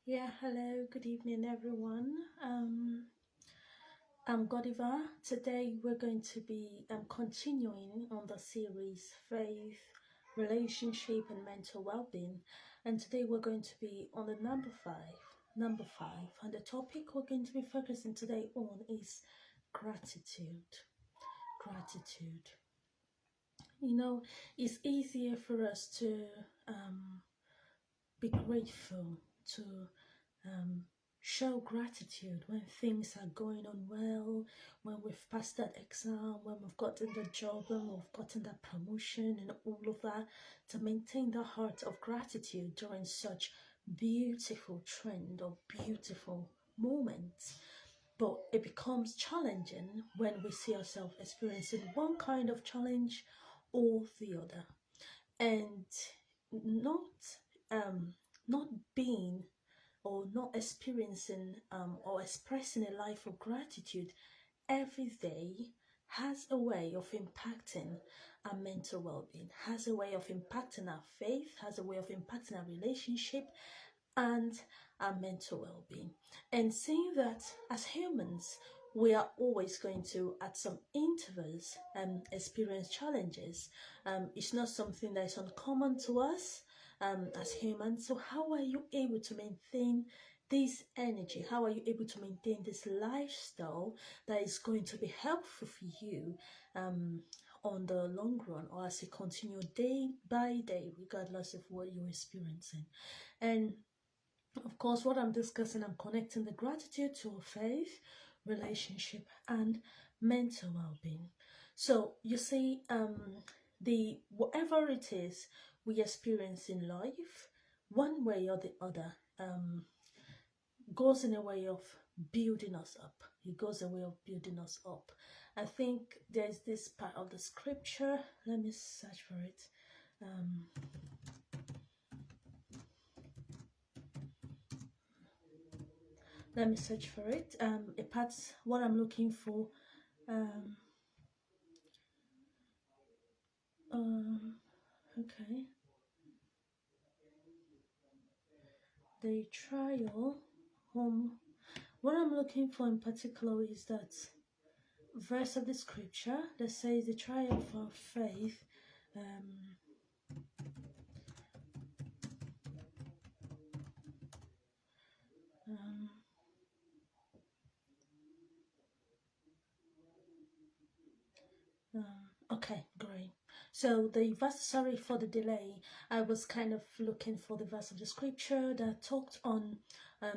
Yeah, hello, good evening, everyone. I'm Godiva. Today we're going to be continuing on the series Faith, Relationship, and Mental Wellbeing. And today we're going to be on the number five. Number five. And the topic we're going to be focusing today on is gratitude. Gratitude. You know, it's easier for us to um, be grateful, to um, show gratitude when things are going on well, when we've passed that exam, when we've gotten the job, when we've gotten that promotion, and all of that, to maintain the heart of gratitude during such beautiful trend or beautiful moments. But it becomes challenging when we see ourselves experiencing one kind of challenge or the other, and not um, not being or not experiencing or expressing a life of gratitude every day has a way of impacting our mental well-being, has a way of impacting our faith, has a way of impacting our relationship and our mental well-being. And seeing that as humans, we are always going to, at some intervals, experience challenges. It's not something that is uncommon to us as humans. So, how are you able to maintain this energy? How are you able to maintain this lifestyle that is going to be helpful for you on the long run, or as you continue day by day, regardless of what you're experiencing? And of course, what I'm discussing, I'm connecting the gratitude to faith, relationship, and mental well-being. So you see, the whatever it is we experience in life, one way or the other, goes in a way of building us up. It goes a way of building us up. I think there's this part of the scripture. Let me search for it. Um, Let me search for it. A part what I'm looking for. Um, okay. The trial. What I'm looking for in particular is that verse of the scripture that says the trial of our faith. Um, um, okay, great. So the verse, sorry for the delay. I was kind of looking for the verse of the scripture that talked on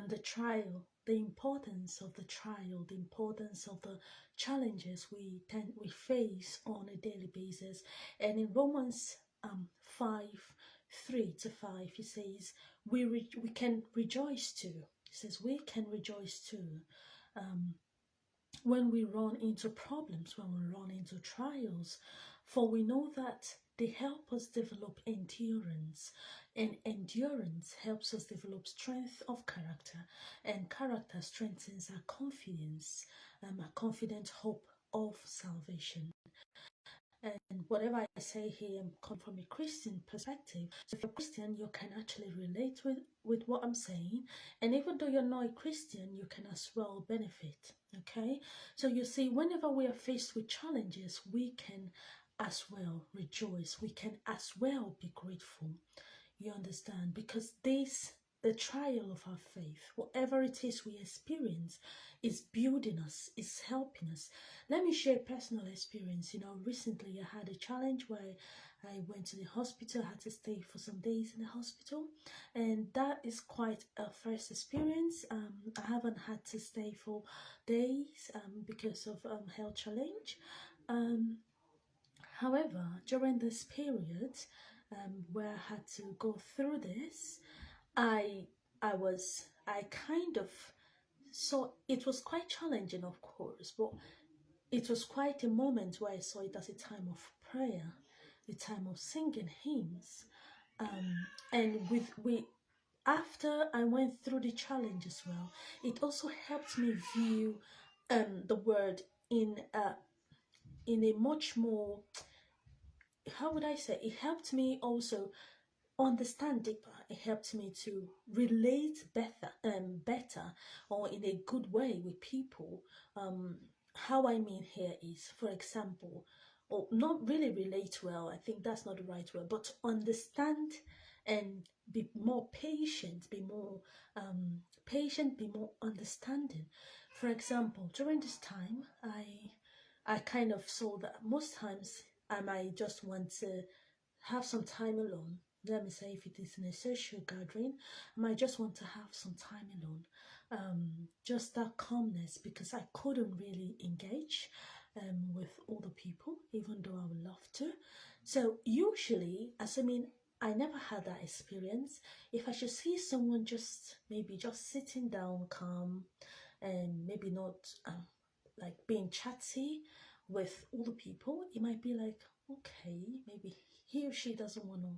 the trial, the importance of the trial, the importance of the challenges we face on a daily basis. And in Romans 5:3-5, he says we can rejoice too. He says we can rejoice too. Um, when we run into problems, when we run into trials, for we know that they help us develop endurance, and endurance helps us develop strength of character, and character strengthens our confidence, our confident hope of salvation. And whatever I say here come from a Christian perspective. So if you're a Christian, you can actually relate with what I'm saying. And even though you're not a Christian, you can as well benefit. Okay? So you see, whenever we are faced with challenges, we can as well rejoice. We can as well be grateful. You understand? Because this, the trial of our faith, whatever it is we experience, is building us, is helping us. Let me share a personal experience. Recently I had a challenge where I went to the hospital, I had to stay for some days in the hospital, and that is quite a first experience. I haven't had to stay for days because of health challenge. Um, However, during this period where I had to go through this, I I kind of saw it was quite challenging, of course, but it was quite a moment where I saw it as a time of prayer, a time of singing hymns, and with after I went through the challenge as well, it also helped me view the word in a much more, how would I say, it helped me also understand deeper. It helped me to relate better or in a good way with people. Um, how I mean here is, for example, or not really relate well. I think that's not the right word, but to understand and be more patient, be more patient, be more understanding. For example, during this time, I kind of saw that most times I might just want to have some time alone. Let me say, if it is in a social gathering, I might just want to have some time alone. Just that calmness, because I couldn't really engage with other people, even though I would love to. So usually, assuming I never had that experience, if I should see someone just maybe just sitting down calm and maybe not like being chatty with other people, it might be like, okay, maybe he or she doesn't want to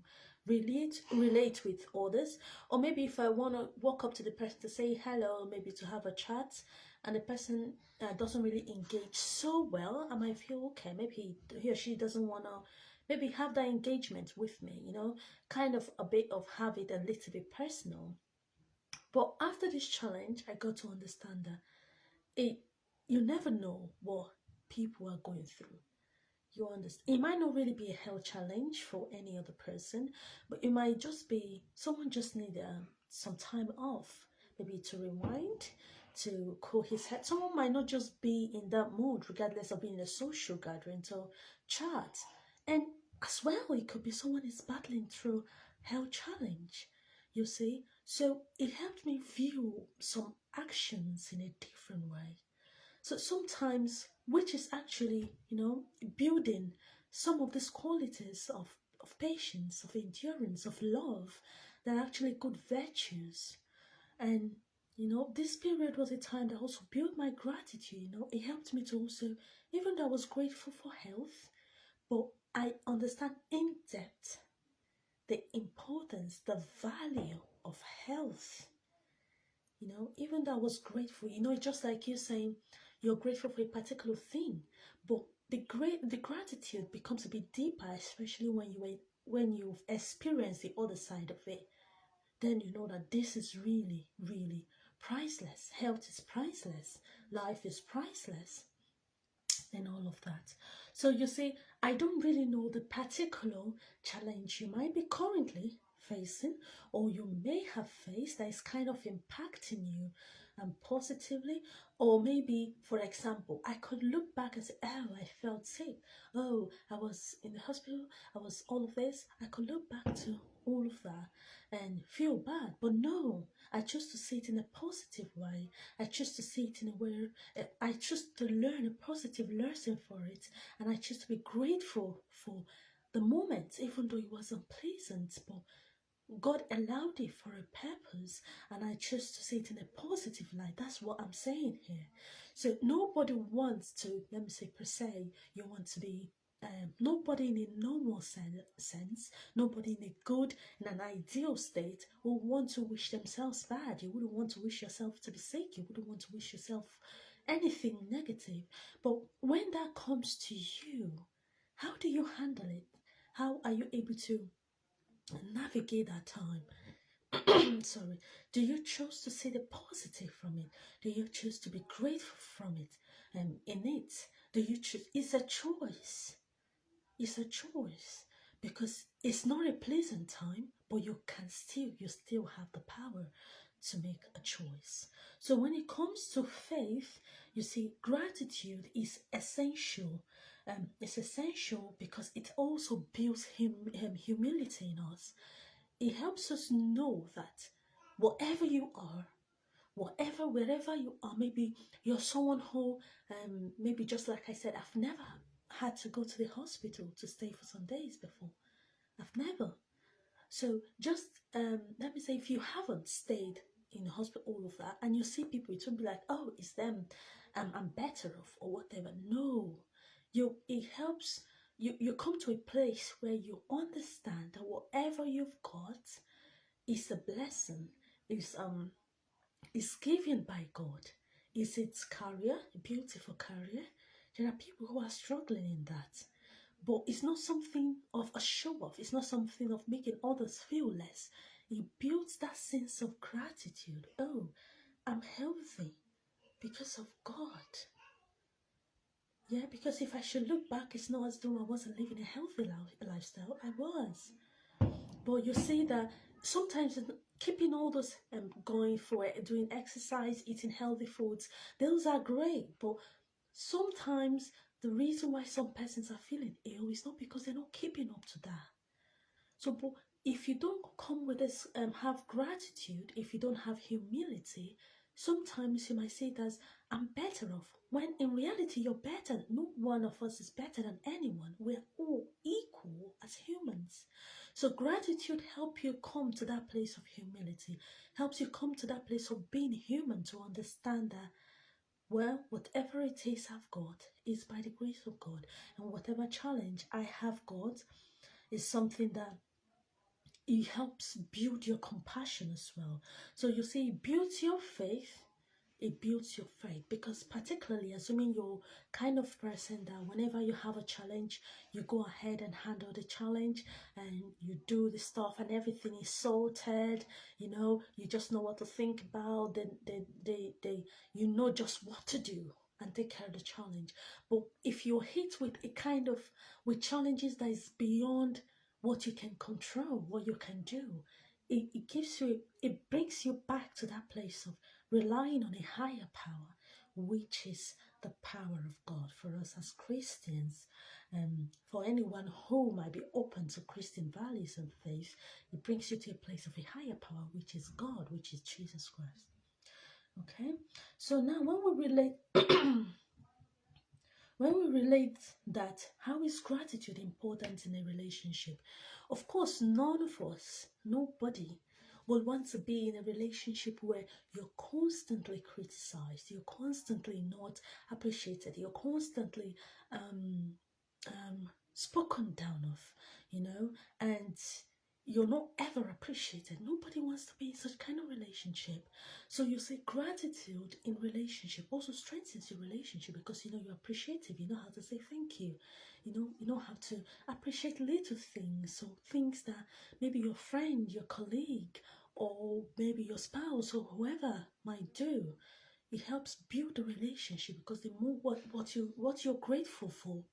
relate with others. Or maybe if I want to walk up to the person to say hello, maybe to have a chat, and the person doesn't really engage so well, I might feel okay, maybe he or she doesn't want to maybe have that engagement with me, kind of a bit of have it a little bit personal. But after this challenge, I got to understand that it you never know what people are going through. You understand? It might not really be a health challenge for any other person, but it might just be someone just need some time off, maybe to rewind, to cool his head. Someone might not just be in that mood, regardless of being in a social gathering, to chat. And as well, it could be someone is battling through health challenge. You see, so it helped me view some actions in a different way. So sometimes, which is actually, building some of these qualities of patience, of endurance, of love, that are actually good virtues. And, this period was a time that also built my gratitude. It helped me to also, even though I was grateful for health, but I understand in depth the importance, the value of health. Even though I was grateful, it's just like you saying you're grateful for a particular thing, but the gratitude becomes a bit deeper, especially when you've experienced the other side of it. Then you know that this is really, really priceless. Health is priceless. Life is priceless, and all of that. So you see, I don't really know the particular challenge you might be currently facing, or you may have faced, that is kind of impacting you positively. Or maybe, for example, I could look back and say, oh, I felt sick. Oh, I was in the hospital. I was all of this. I could look back to all of that and feel bad. But no, I chose to see it in a positive way. I choose to see it in a way, I choose to learn a positive lesson for it, and I choose to be grateful for the moment, even though it wasn't pleasant. But God allowed it for a purpose, and I choose to see it in a positive light. That's what I'm saying here. So nobody wants to, let me say per se, you want to be nobody in a normal sense, nobody in a good, in an ideal state will want to wish themselves bad. You wouldn't want to wish yourself to be sick. You wouldn't want to wish yourself anything negative. But when that comes to you, how do you handle it? How are you able to navigate that time? Sorry. Do you choose to see the positive from it? Do you choose to be grateful from it? In it, do you choose? It's a choice. It's a choice, because it's not a pleasant time, but you still have the power to make a choice. So when it comes to faith, you see, gratitude is essential. It's essential because it also builds humility in us. It helps us know that whatever you are, wherever you are, maybe you're someone who, maybe just like I said, I've never had to go to the hospital to stay for some days before. I've never. So just let me say, if you haven't stayed in the hospital, all of that, and you see people, it won't be like, oh, it's them, I'm better off or whatever. No, it helps you come to a place where you understand that whatever you've got is a blessing, is given by God. Is its career, a beautiful career? There are people who are struggling in that. But it's not something of a show off, it's not something of making others feel less. It builds that sense of gratitude. Oh, I'm healthy because of God. Yeah, because if I should look back, it's not as though I wasn't living a healthy lifestyle. I was. But you see that sometimes keeping all those going for it, doing exercise, eating healthy foods, those are great. But sometimes the reason why some persons are feeling ill is not because they're not keeping up to that. So, but if you don't come with this, have gratitude, if you don't have humility, sometimes you might say that I'm better off. When in reality, you're better. No one of us is better than anyone. We're all equal as humans. So, gratitude helps you come to that place of humility, helps you come to that place of being human to understand that, well, whatever it is I've got is by the grace of God, and whatever challenge I have got is something that it helps build your compassion as well. So you see, it builds your faith. It builds your faith because, particularly assuming you're kind of person that whenever you have a challenge, you go ahead and handle the challenge and you do the stuff and everything is sorted. You just know what to think about. They you know just what to do and take care of the challenge. But if you're hit with a kind of with challenges that is beyond what you can control, what you can do, it gives you, it brings you back to that place of relying on a higher power, which is the power of God for us as Christians. For anyone who might be open to Christian values and faith, it brings you to a place of a higher power, which is God, which is Jesus Christ. Okay, so now when we relate when we relate that, how is gratitude important in a relationship? Of course, none of us, nobody, will want to be in a relationship where you're constantly criticized, you're constantly not appreciated, you're constantly um, spoken down of, and you're not ever appreciated. Nobody wants to be in such kind of relationship. So you see, gratitude in relationship also strengthens your relationship because you're appreciative. You know how to say thank you. You know how to appreciate little things, so things that maybe your friend, your colleague, or maybe your spouse or whoever might do. It helps build a relationship because the more what you're grateful for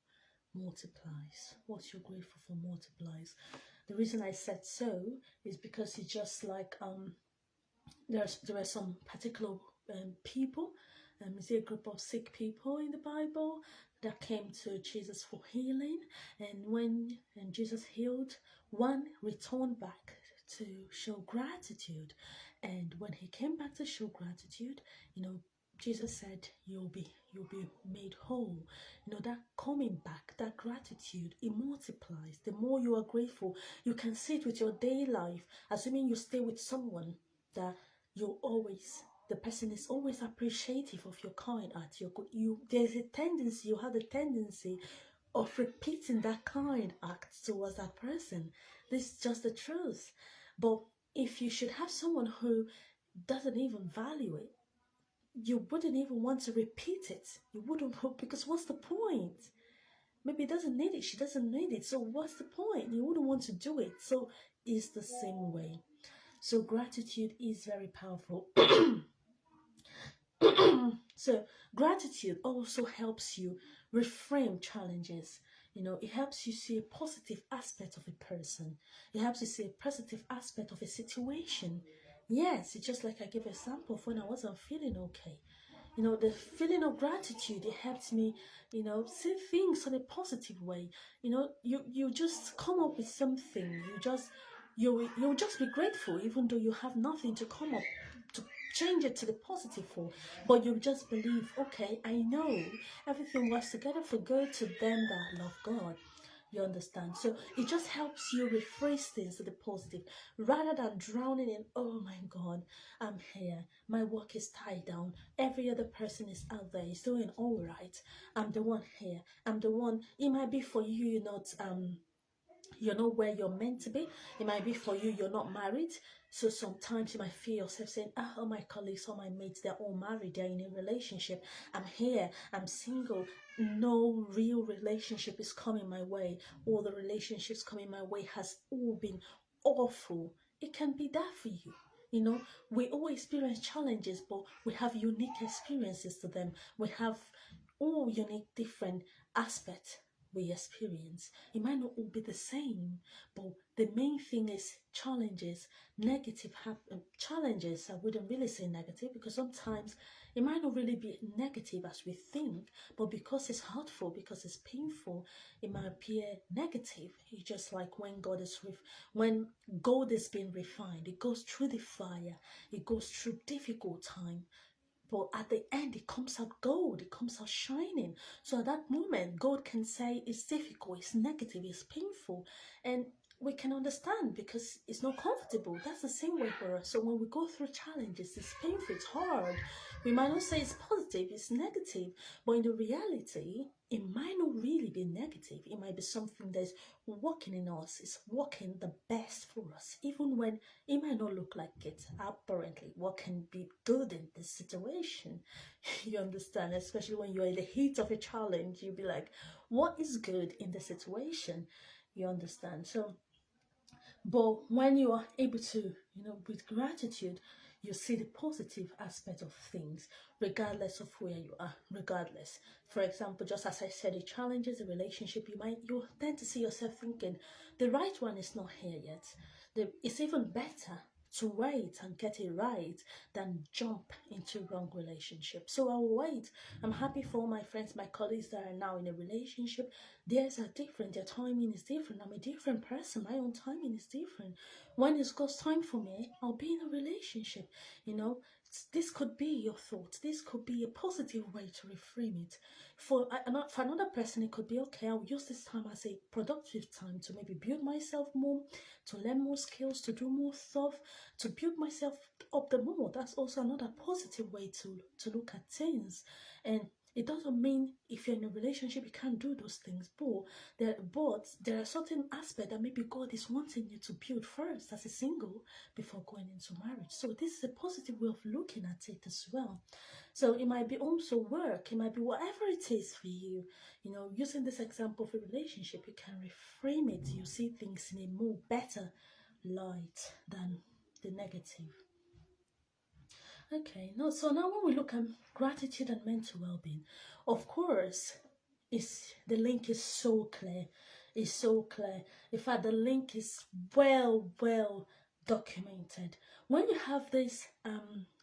multiplies. What you're grateful for multiplies. The reason I said so is because it's just like there are some particular people, is a group of sick people in the Bible that came to Jesus for healing, and when Jesus healed, one returned back to show gratitude, and when he came back to show gratitude, Jesus said, you'll be made whole. That coming back, that gratitude, it multiplies. The more you are grateful, you can see it with your day life. Assuming you stay with someone that the person is always appreciative of your kind act. You have a tendency of repeating that kind act towards that person. This is just the truth. But if you should have someone who doesn't even value it, you wouldn't even want to repeat it. You wouldn't, because what's the point? Maybe it doesn't need it, she doesn't need it, so what's the point? You wouldn't want to do it. So it's the same way. So gratitude is very powerful. So gratitude also helps you reframe challenges. It helps you see a positive aspect of a person. It helps you see a positive aspect of a situation. Yes, it's just like I gave an example of when I wasn't feeling okay. The feeling of gratitude, it helps me, see things in a positive way. You just come up with something. You'll just be grateful, even though you have nothing to come up to change it to the positive for. But you just believe, okay, I know everything works together for good to them that love God. You understand? So it just helps you rephrase things to the positive rather than drowning in, oh my God, I'm here. My work is tied down. Every other person is out there, is doing all right. I'm the one here. I'm the one. It might be for you, you're not where you're meant to be. It might be for you, you're not married. So sometimes you might feel yourself saying, ah, all my colleagues, all my mates, they're all married, they're in a relationship. I'm here, I'm single. No real relationship is coming my way. All the relationships coming my way has all been awful. It can be that for you. You know, we all experience challenges, but we have unique experiences to them. We have all unique, different aspects we experience. It might not all be the same, but the main thing is challenges, challenges. I wouldn't really say negative because sometimes it might not really be negative as we think, but because it's hurtful, because it's painful, it might appear negative. It's just like when gold is being refined, it goes through the fire, it goes through difficult time, but at the end it comes out gold, it comes out shining. So at that moment God can say it's difficult, it's negative, it's painful, and we can understand because it's not comfortable. That's the same way for us. So when we go through challenges, it's painful, it's hard. We might not say it's positive, it's negative, but in the reality it might not really be negative. It might be something that's working in us, it's working the best for us, even when it might not look like it. Apparently, what can be good in this situation? You understand? Especially when you're in the heat of a challenge, you'll be like, what is good in the situation? You understand? So, but when you are able to, with gratitude, you see the positive aspect of things, regardless of where you are, regardless. For example, just as I said, the challenges, the relationship, you tend to see yourself thinking, the right one is not here yet. It's even better to wait and get it right than jump into wrong relationship. So I'll wait. I'm happy for my friends, my colleagues that are now in a relationship. Theirs are different. Their timing is different. I'm a different person. My own timing is different. When it's God's time for me, I'll be in a relationship. You know, this could be your thoughts. This could be a positive way to reframe it. For another person, it could be okay. I'll use this time as a productive time to maybe build myself more, to learn more skills, to do more stuff, to build myself up the more. That's also another positive way to look at things. And it doesn't mean if you're in a relationship you can't do those things, but there are certain aspects that maybe God is wanting you to build first as a single before going into marriage. So this is a positive way of looking at it as well. So it might be also work, it might be whatever it is for you. Using this example of a relationship, you can reframe it. You see things in a more better light than the negative. Okay, so now when we look at gratitude and mental well-being, of course, the link is so clear. It's so clear. In fact, the link is well documented. When you have this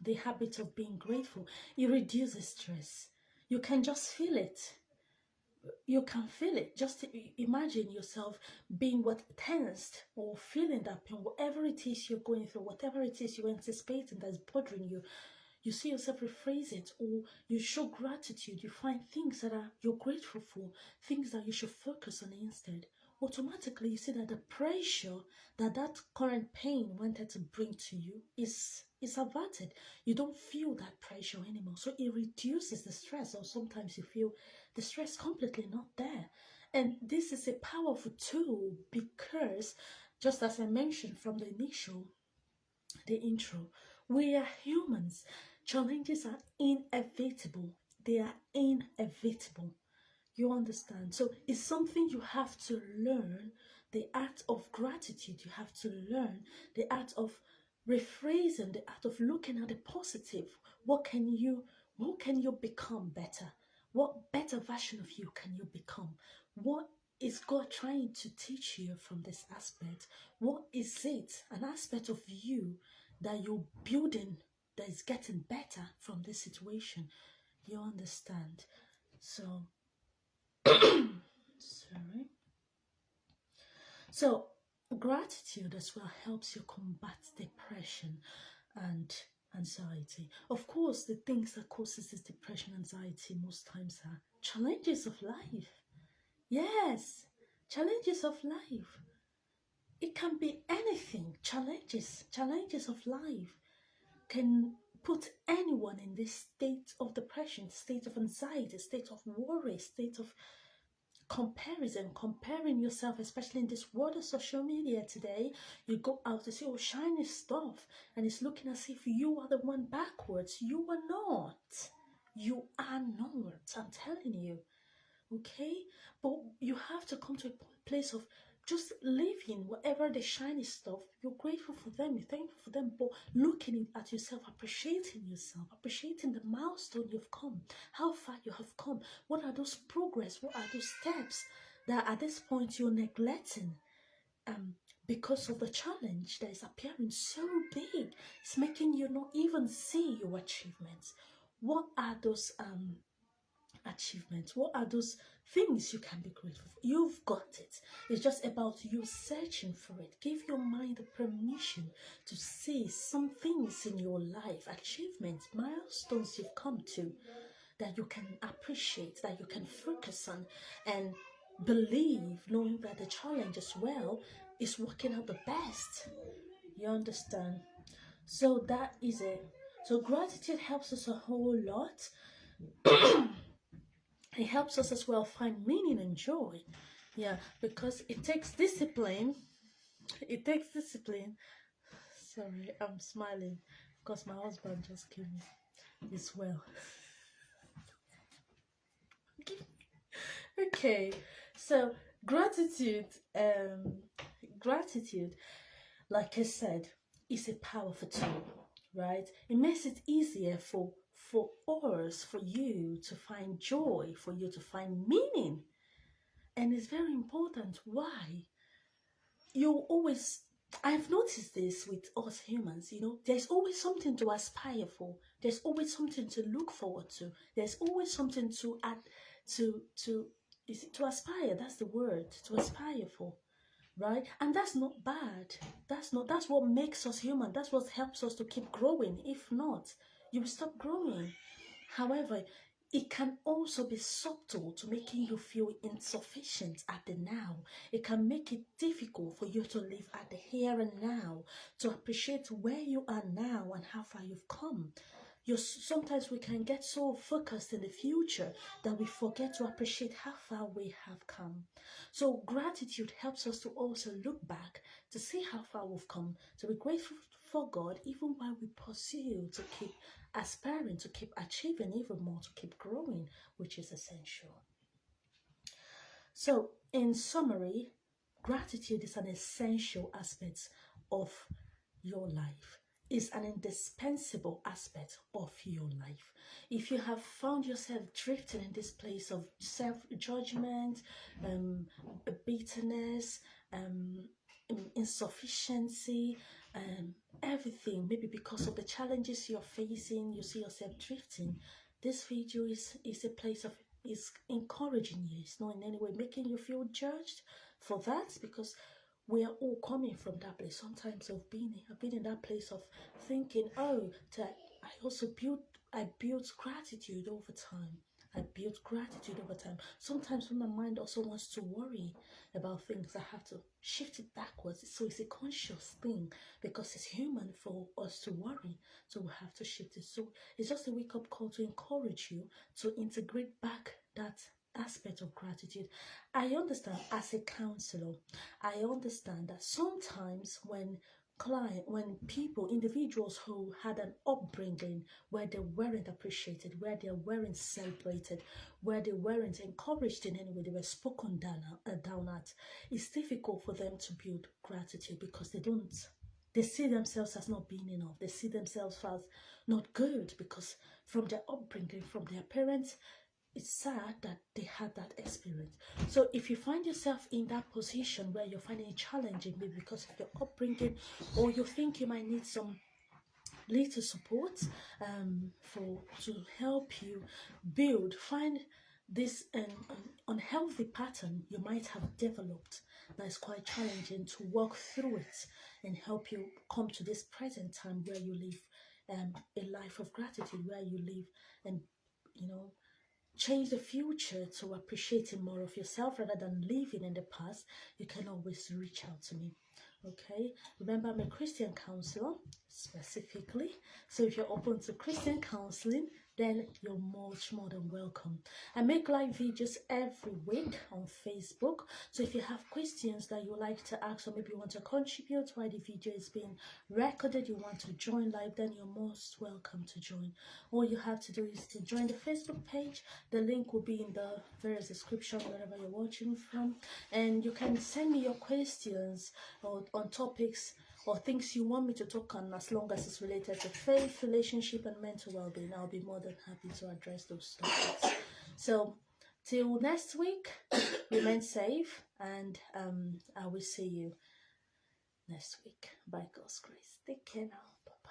the habit of being grateful, it reduces stress. You can just feel it. You can feel it. Just imagine yourself being tensed or feeling that pain, whatever it is you're going through, whatever it is you're anticipating that's bothering you. You see yourself rephrase it, or you show gratitude. You find things that you're grateful for, things that you should focus on instead. Automatically, you see that the pressure that current pain wanted to bring to you is averted. You don't feel that pressure anymore, so it reduces the stress. Or sometimes you feel the stress completely not there, and this is a powerful tool because, just as I mentioned from the intro, we are humans. Challenges are inevitable. They are inevitable. You understand? So it's something you have to learn, the art of gratitude. You have to learn the art of rephrasing, the art of looking at the positive. What can you become better? What better version of you can you become? What is God trying to teach you from this aspect? What is it, an aspect of you that you're building that is getting better from this situation? You understand? So, sorry. So, gratitude as well helps you combat depression and anxiety. Of course, the things that causes this depression, anxiety most times are challenges of life. Yes, challenges of life. It can be anything. Challenges of life can put anyone in this state of depression, state of anxiety, state of worry, state of comparison, comparing yourself, especially in this world of social media today. You go out to see all shiny stuff, and it's looking as if you are the one backwards. You are not. You are not. I'm telling you. Okay? But you have to come to a place of just living whatever the shiny stuff. You're grateful for them, you're thankful for them, but looking at yourself, appreciating yourself, appreciating the milestone you've come, how far you have come. What are those progress? What are those steps that at this point you're neglecting? Um, because of the challenge that is appearing so big, it's making you not even see your achievements. What are those achievements? What are those things you can be grateful for? You've got it. It's just about you searching for it. Give your mind the permission to see some things in your life, achievements, milestones you've come to, that you can appreciate, that you can focus on, and believe, knowing that the challenge as well is working out the best. You understand? So that is it. So gratitude helps us a whole lot. It helps us as well find meaning and joy. Yeah, because it takes discipline. It takes discipline. Sorry, I'm smiling because my husband just came in. He's well. Okay, so gratitude, gratitude, like I said, is a powerful tool, right? It makes it easier for us, for you to find joy, for you to find meaning. And it's very important. Why? You always, I've noticed this with us humans, there's always something to aspire for. There's always something to look forward to. There's always something to add, to is it to aspire? That's the word, to aspire for, right? And that's not bad. That's what makes us human. That's what helps us to keep growing. If not, you will stop growing. However, it can also be subtle to making you feel insufficient at the now. It can make it difficult for you to live at the here and now, to appreciate where you are now and how far you've come. Sometimes we can get so focused in the future that we forget to appreciate how far we have come. So gratitude helps us to also look back to see how far we've come, to be grateful for God even while we pursue to keep aspiring, to keep achieving even more, to keep growing, which is essential. So in summary, gratitude is an essential aspect of your life, is an indispensable aspect of your life. If you have found yourself drifting in this place of self-judgment, bitterness, insufficiency, everything, maybe because of the challenges you're facing, you see yourself drifting, this video is a place of, is encouraging you. It's not in any way making you feel judged for that, because we are all coming from that place. Sometimes I've been in that place of thinking, oh, I built gratitude over time. I built gratitude over time. Sometimes when my mind also wants to worry about things, I have to shift it backwards. So it's a conscious thing, because it's human for us to worry. So we have to shift it. So it's just a wake-up call to encourage you to integrate back that aspect of gratitude. I understand as a counselor, I understand that sometimes when people, individuals who had an upbringing where they weren't appreciated, where they weren't celebrated, where they weren't encouraged in any way, they were spoken down at, it's difficult for them to build gratitude, because they see themselves as not being enough. They see themselves as not good, because from their upbringing, from their parents, it's sad that they had that experience. So if you find yourself in that position where you're finding it challenging, maybe because of your upbringing, or you think you might need some little support to help you find this unhealthy pattern you might have developed that is quite challenging, to work through it and help you come to this present time where you live a life of gratitude, where you live and change the future to appreciating more of yourself rather than living in the past, you can always reach out to me. Okay, remember, I'm a Christian counselor specifically, so if you're open to Christian counseling, then you're much more than welcome. I make live videos every week on Facebook. So if you have questions that you would like to ask, or maybe you want to contribute while the video is being recorded, you want to join live, then you're most welcome to join. All you have to do is to join the Facebook page. The link will be in the various description wherever you're watching from, and you can send me your questions or on topics or things you want me to talk on, as long as it's related to faith, relationship, and mental well-being. I'll be more than happy to address those topics. So till next week, remain safe, and I will see you next week by God's grace. Take care now.